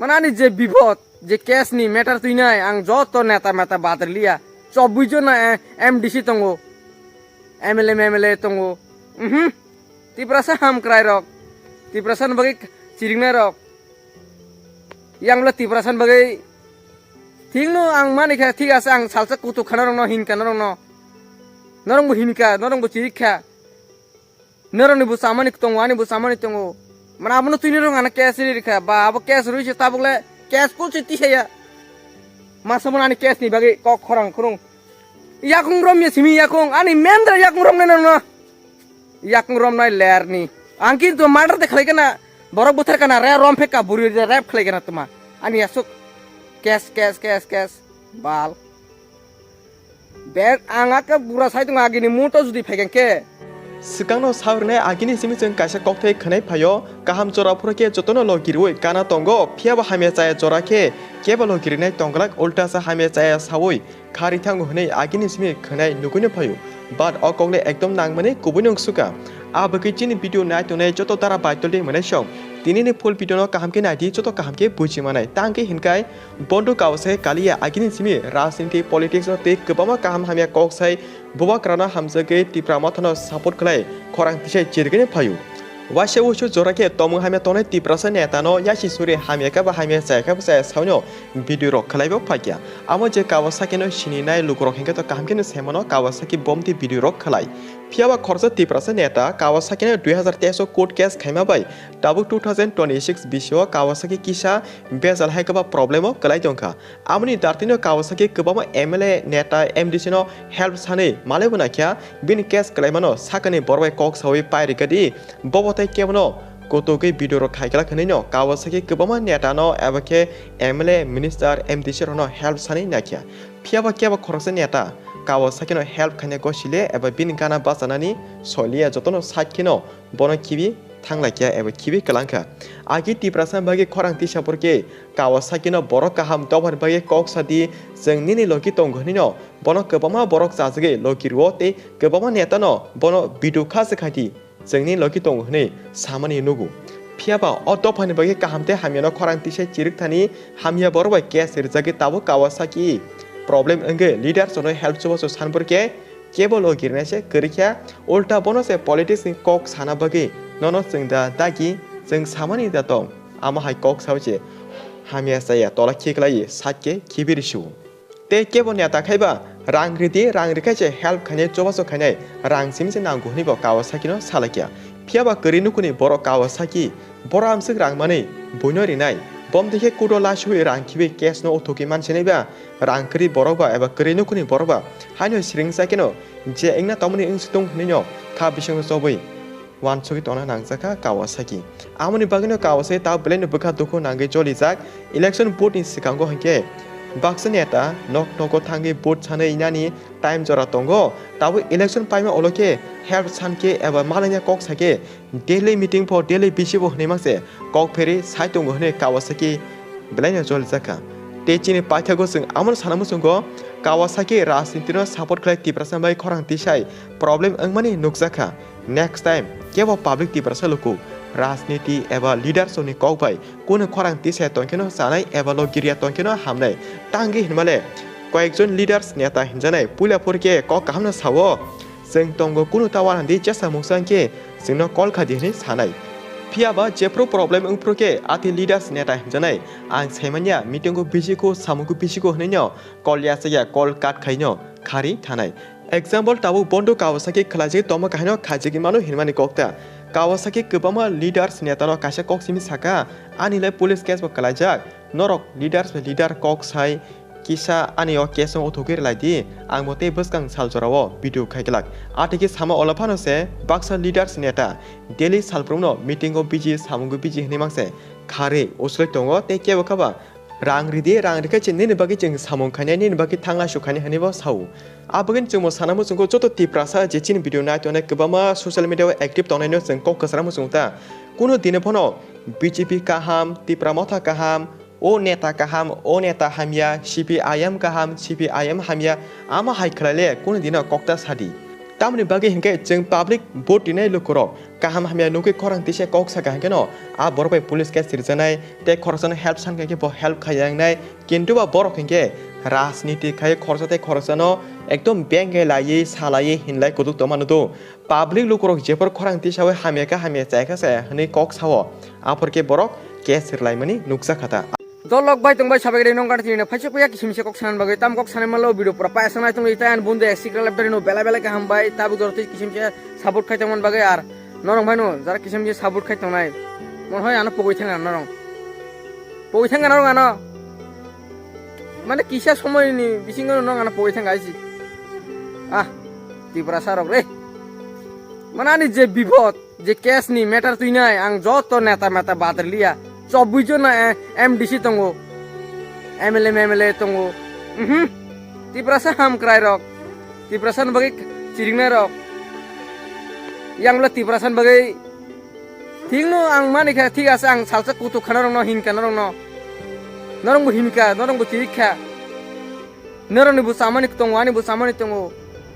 মানে আনি যে বিপদ যে কেস নি ম্যাটার তুই নাই আং যত নেতা মেতা বাদর লিয়া 24 জন এমডিসি তঙ্গো এমএলএ তঙ্গো তিপ্রাসা হাম ক্রাই রক তিপ্রাসান বাকি চিরিংনা রক ইয়াংলা তিপ্রাসান বাকি ঠিক নো আং মানিকা ঠিক আছে আং সালসা কুতু খানা রং হিনকা নরং নরংবো হিনকা নরংবো চিরিখা নরংনি বু সামানি তঙ্গো আনি বু সামানি তঙ্গো মানে আপনি তুই রং আনা ক্যাশ রেখা বা আব ক্যাশ রয়েছে তা বলে ক্যাশ করছে তিসাইয়া মাসামন আনি ক্যাশ নি বাকি cock খরং খরং ইয়াকুং ROM ya simi yakung ani mendra yakung rom na yakung rom nai ler ni angki to matter de khlai kana borok buthar kana re rom pheka buri de rap khlai kana tuma ani asuk kes bal ber anga ka bura sai tung agini muto judi phegen ke Sikangno saurne agini simi jeng kaisa kokte khnai phayo kaham jora phurake jotono logirui kana tongo phiaba hamya chaya jora ke kebalo girinai tonglak ulta sa hamya chaya sawoi khari thangu hnei agini simi khnai nugune phayo but okogle ekdom nangmani kubunung suka abaki chini video nai tonai joto tara baitolde mane song tinini full video no kaham ke naidi joto kaham ke buji manai tangke hinkai bondo kawse kalia agini simi rajniti politics no te kebama kaham hamya kok sai boba krana hamjage tipramathano support khlai khorang tisai chirgene phayo washe ushu jorake tomu hamya tonai tiprasa netano yashi suri hamya ka ba hamya saika ba sai saunyo video ro khlaibo phakya amo je kawasaki no shininai lukrok hinga to kaham ke no semono kawasaki bomti video ro khlai phiaba khorsa tiprasa neta kawasaki no 2023 court case khaima bai tabu 2026 bisho kawasaki kisa bezal haika ba problem o khlai jongkha amni dartino kawasaki kobama mla neta mdc no help sane malebona kya bin case khlaimano sakani borbai kok sawi pairikadi bobotai kebono kotoke video ro khaikala khanino kawasaki kobama neta no abake mla minister mdc ro help sane nakya phiaba kyaba khorsa neta Kawasaki no help khane ko sile eba bin kana basanani solia jotono satkino bono kibi thanglakia eba kibi kalangka agi tiprasan bagi khorang ti saporke Kawasaki no borok kaham dobar bagi koksadi jengni loki tonghani no bono kebama borok jajage lokirwo te kebama neta no bono bidu khase khati jengni loki tonghani samani nugu phiaba otofani bagi kahamte hamya no khorang ti se chirik thani hamya borbai case rirjage tabo Kawasaki problem engge leader sono help chobo so sanporke kebol o girne se kerikya ulta bono se politics ni kok sana bagi nono singda dagi jeng samani da tom ama hai kok sauche hamya saya tola khiklai satke kibirisu te kebon ya ta khaiba rangridi rangrika che help khane chobo so khane rang simse nanggu ni bo Kawasaki no salakya phiaba kerinu kuni boro Kawasaki boro amsik rangmani boinori nai bom dekhe kudo lashui rangkibi case no othoki mansene ba rangkri boroba eba kerinu kuni boroba haino siringsa keno je engna tomni ingsitung ninyo kha bisong soboi wan choki tona nangsaka Kawasaki amoni bagino Kawasaki ta blend bukha dukho nangai joli jak election board ni sikango hanke baksan eta nok noko thangi board chane inani time jora tongo tabu election paima oloke help sanke eba malanya kok sake daily meeting for daily bisibo hnemase kok pheri saitongo hne Kawasaki blend joli jaka Techini paithago sing amon sanamu sungo Kawasaki rajnitino support khlai tiprasa bai khorang tisai problem angmani nukjaka next time kebo public tiprasa luku rajniti eba leader soni kokbai kono khorang tisai tonkeno sanai eba logiria tonkeno hamnai tangi hinmale koyekjon leaders neta hinjanai pula porke kok kamna sawo jeng tongo kono tawan di jasa mungsanke jingno call khadi ni sanai phiaba jepro problem ungproke ati leaders neta hinjanai ang saimanya meeting ko bisiko samuku bisiko hnenyo kolya saya call cut khaino khari thanai example tabu bondo Kawasaki khlaje toma kahino khajigi manu hinmani kokta Kawasaki kebama leaders neta no kaisa kok simi saka anile police case bo khalajak norok leaders leader kok sai kisa anio case no othokir laidi angmote buskang saljorao video khaiklak atiki sama olafano se baksa leaders neta daily salprumno meeting o biji samungu biji hnemangse khare oslek tongo te kebo khaba rangridi rangrika chinni ni bagi jeng samung khane ni bagi thangla sukhani hanibo sau abagin jengmo sanamu jengko joto tiprasa jechin video na tone kebama social media active tonai no jeng kok kasramu jengta kuno dine phono BJP kaham tipramotha kaham O neta kaham o neta hamya CPIM kaham CPIM hamya ama hai khlale kun dina kokta sadi tamni bagi hingke jeng public vote dinai lukurok kaham hamya nuki korang tise kok saka hingke no a borok bai police case sirjanai te khorsan help san ke bo help khayang nai kintu ba borok hingke রাজনীতি খাই খরচাতে খরচানো একদম ব্যাংকে লাইয়ে সালাইয়ে হিনলাই কুদুক তমানুতো public লোকরক যেপর খরাংতি সাওয়ে হামিয়াকা হামিয়া চাইখাসে হনি cock Sao আপরকে বরক case সিরলাইমানি নুকসা খাতা দলক by Tang by সাবেগে নং কাটি নে ফাইছে কয়া কিসিমসে কক সানান বাগে তাম কক সানান মালো ভিডিও পুরা পায়সা নাই তং ইতান বন্ধু সিক্রেট ল্যাপটরি নো বেলা বেলা কা হাম বাই তাবু দরতে কিসিমসে সাপোর্ট খাইতে মন বাগে আর নরং ভাই নো যারা কিসিমসে সাপোর্ট খাইতে নাই মন হয় আনো পগই থাঙ্গা নরং পগই থাঙ্গা নরং আনো মানে কিসা সময় নি বিসিঙ্গ নং আনা পগই থাঙ্গা আইছি ত্রিপুরা সারক রে মানে আনি যে বিপদ যে কেস নি ম্যাটার তুই নাই আং যত নেতা মেতা বাদর লিয়া 24 জন এমডিসি তঙ্গো এমএলএ তঙ্গো ত্রিপুরা সা হাম ক্রাই রক ত্রিপুরা সান বাগে চিরিংনা রক ইয়াংলা ত্রিপুরা সান বাগে ঠিক নো আং মানিকা ঠিক আছে আং সালসা কুতু খানা রং ন হিনকা নরং ন নরং বু হিনকা নরং বু চিরিখা নরং বু সামানি তঙ্গো আনি বু সামানি তঙ্গো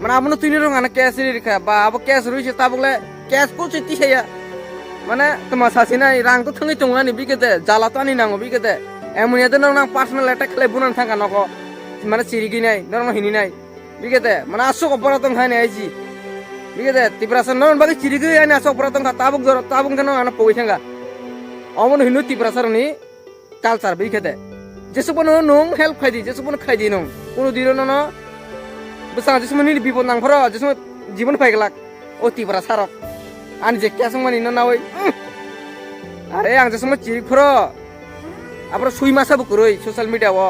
মানে আপনি তুই রং আনা ক্যাশ রেখা বা আবো ক্যাশ রইছে তা বলে ক্যাশ কোচে তিসাইয়া মানে তোমার সাসি নাই রাং তো থাঙ্গি তঙ্গো আনি বিকেতে জ্বালা তো আনি নাঙ্গো বিকেতে এমন ইয়াতে নরং পার্সোনাল অ্যাটাক খেলে বুনান থাকা নক মানে চিরিগি নাই নরং হিনি নাই বিকেতে মানে আসো অপরাধ খাই আইছি বিকেতে ত্রিপুরাসান নরং বাকি চিরিগি আনি আসো অপরাধ খা তাবুক কেন আনা পগই থাঙ্গা অমন হিনু ত্রিপুরাসারনি কালচার বিকেতে যেসবন নং হেল্প খাইদি যেসবন খাইদি নং কোনো দিন ন besang jesu meni bipot nang pharo jesu জীবন পাই গেলাক ও ত্রিপুরা সারক আনি যে কেসং মানি না নাওই আরে আং যেসম চিরিক ফরো আপর সুই মাসা বুকুরই সোশ্যাল মিডিয়া ও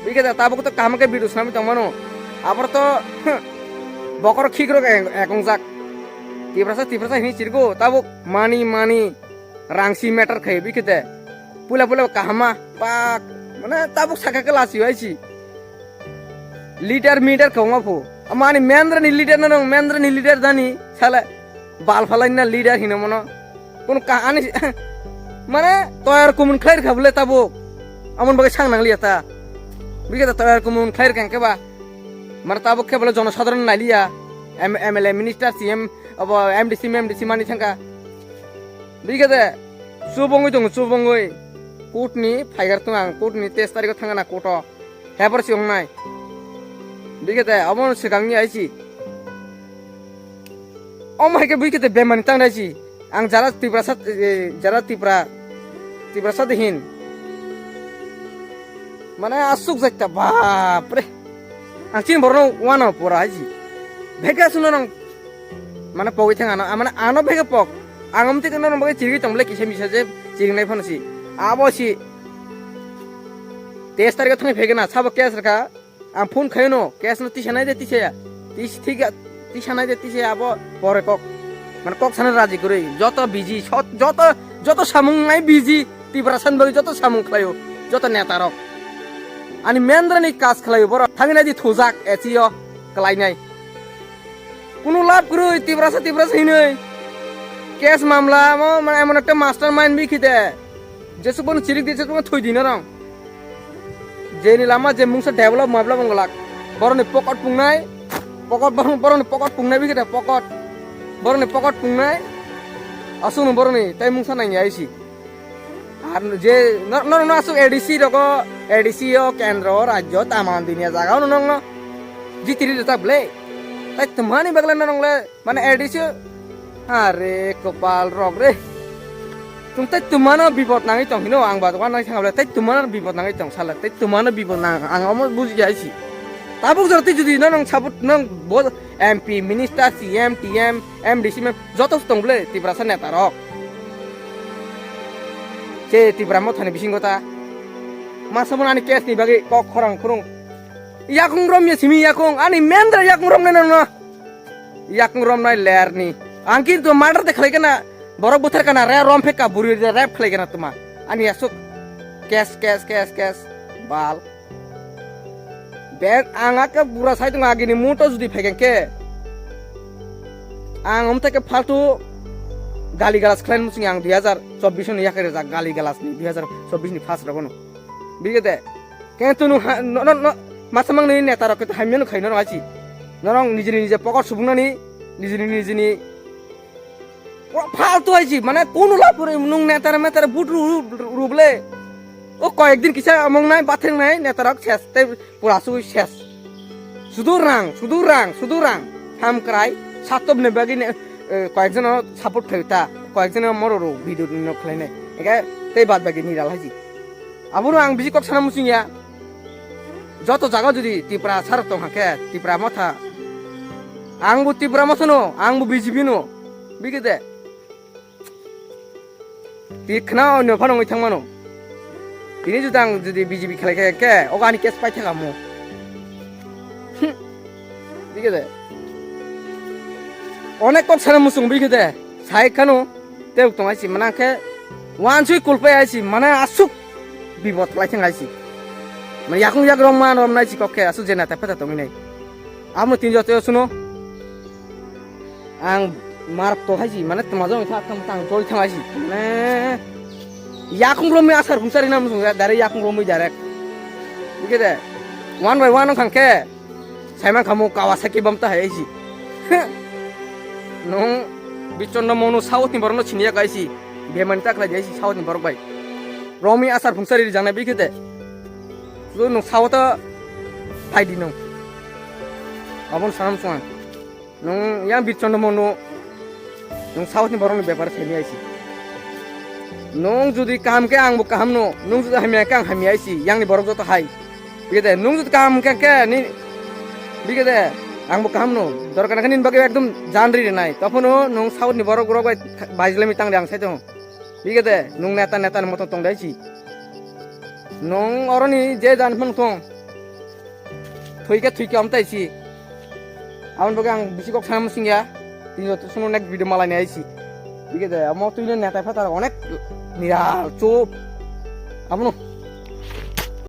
বিকে তাবক তো কামকে ভিডিও সামি তমানো আপর তো বকর খিগ্র একং জাক ত্রিপুরা হিনি চিরগো তাবক মানি রাংসি ম্যাটার খাই বিকেতে পুলা কাহামা পাক মানে তাবক সাকাকে লাসি হইছি লিটার মিটার খাওয়া ফো মানে মেন্দ্র নি লিটার না মেন্দ্র নি লিটার জানি সালে বাল ফালাই না লিডার হিনে মনো কোন কাহানি মানে তয়ার কুমুন খাইর খাবলে তাবো আমন বাগে সাং নাংলিয়া তা বিগেতা তয়ার কুমুন খাইর কাঙ্কে বা মানে তাবো কেবল জনসাধারণ নাইলিয়া এমএলএ মিনিস্টার সিএম অব এমডিসি মানি থাকা বিগেতে সুবঙ্গই কোর্টনি ফাইগার তো আং কোর্টনি 23 তারিখ থাঙ্গা না কোর্ট হেবার সিং নাই বিকেতে অমন সিগাংনি আইছি অমাইকে বিকেতে বেমানি টাংরাইছি আং যারা ত্রিপুরা সাথহীন মানে আসুক যাইতা বাপরে আং চিন বরন ওয়ানো পড়া আইছি ভেগা শুনো নং মানে পগই থাঙ্গা না মানে আনো ভেগে পক আঙম থেকে নরম বগে চিরগি তমলে কিসে মিছা যে চিরিংনাই ফনসি আবসি 23 তারিখ থাঙ্গি ভেগে না সাব কেস রাখা আম ফোন খাই নো ক্যাশ নো তিসানাই দে তিসায়া ঠিক তিসানাই দে তিসায়া আবো পরে কক মানে কক সানে রাজি করে যত বিজি যত সামুং নাই বিজি ত্রিপুরা সান বলি যত সামুং খাইও যত নেতা রক আনি মেন্দ্রানি কাজ খাইও বড় থাঙ্গি নাই দি থুজাক এচিও কলাই নাই কোনো লাভ করে ত্রিপুরা হিনই কেস মামলা মানে এমন একটা মাস্টার মাইন্ড বিখিতে যেসব চিরিক দিয়েছে তোমার থই দিন রং যে নিলামা যে মুংসা ডেভেলপ মাবলা বঙ্গলাক বরনি পকট পুংনাই বরনি পকট পুংনাই বিকেটা বরনি পকট পুংনাই আসুন বরনি তাই মুংসা নাই আইছি আর যে ন আসু এডিসি ও কেন্দ্র রাজ্য তামান দিনিয়া জাগাও নং জিতিরি তাবলে তাই তোমানি বাগলা নংলে মানে এডিসি আরে কপাল রক রে তুমি তাই তোমার বিপদ নাঙি তং হিনো আং বাদকা নাঙি থাকলে তাই তোমার বিপদ নাঙি তং সালা তাই তোমার বিপদ নাঙ আং আমার বুঝি আইছি তাবুক জরতি যদি নং সাপোর্ট নং MP minister CM TM MDC যত তংলে ত্রিপুরা নেতা রক সে ত্রিপুরা মথানি বিসিংগতা মাসামন আনি কেস নি বাগে কক খরাং খুরুং ইয়াকুং রম সিমি ইয়াকুং আনি মেন্দ্র ইয়াকুং রম না ইয়াকুং রম নাই লেয়ার নি আং কিন্তু মার্ডার দেখাই কেনা বরক বুথার কানা রে রম ফেকা বুড়ি র্যাপ খেলে কেনা তোমা আনি আসুক ক্যাশ বাল বেগ আঙাকে বুড়া সাই তুমি আগিনি মুটো যদি ফেকেনকে আং থেকে ফালতু গালি গালাস খেলেন মুসিং আং 2024 নি ইয়াকে যা গালি গালাস নি 2024 নি ফার্স্ট রগনো বিগেতে কিন্তু মাসামাং নি নেতা রকে হামিয়ানো খাইনো আছি নরং নিজে পকট সুবুংনানি নিজনি ফালতু হয়েছি মানে কোন লাভ করে নুং নেতারা মেতারা বুট রুবলে ও কয়েকদিন কিসা আমং নাই বাথেং নাই নেতারক শেষ তাই পুরা সুই শেষ শুধু রাং হামক্রাই সাতব নে বাগি কয়েকজন সাপোর্ট খাইতা কয়েকজন মরো ভিডিও নখলাইনে একা তাই বাদ বাকি নিরাল হাজি আবুরো আং বিজি কক সানা মুসিংয়া যত জায়গা যদি ত্রিপুরা সারত হাকে ত্রিপুরা মাথা আংবু ত্রিপুরা মাথানো আংবু বিজেপি নো বিগেদে তিখনা অন্য ফানং থাকমানো তিনি যদি আং যদি বিজেপি খেলাই কে অগানি কেস পাই থাকামো বিগেদে অনেক কক সানা মুসুং বিগেদে সাই খানো তেও তোমাইছি মানে আংকে ওয়ান সুই কুলপাই আইছি মানে আসুক বিপদ লাইছেন আইছি মানে ইয়াকুং ইয়াক রমান রমনাইছি ককে আসু জেনা তাপে তুমি নাই আমনো তিন জতে শুনো আং মারপ তো হাইছি মানে তোমাজং ইথা তাং জল থাঙাইছি মানে ইয়াকুং রমি আসার হুসারি নাম সুং দারে ইয়াকুং রমি ডাইরেক্ট বিগেদে ওয়ান বাই ওয়ান খানকে সাইমান খামু কাওয়াসাকি বামতা হাইছি নং বিচন্ন মনো সাউথ नि बरनो छिनिया गाइसी बेमन ताकला जाइसी साउथ नि बरक बाय रमी आसार फुंसारि जानाय बिखेदे जो नो साउथ फाइदि नो अबन साम सुन नों या बिचन्न मनो नों साउथ नि बरनो बेपार छैनि आइसी नों जुदि काम के आंबो काम नो नों जुदि हामिया कां हामिया आइसी यांनि बरक जतो हाय बिखेदे नों जुदि काम के नि बिखेदे आंबो काम नो दरकार खानि बागे एकदम जानरि नाय तफनो नों साउथ नि बरक बरक बाइजलामि तांदे आं साइतो बिगेदे नों नेता मत तंग दाइছি नों अरनि जे जानफन थं थुइके আমতাইছি आउन बागे आं बिसि कक साम सिंगिया तिनो तो सुनो नेक्स्ट भिडियो मालायनि आइছি बिगेदे आमो तुइनो नेता फातार अनेक निराल चुप আমनो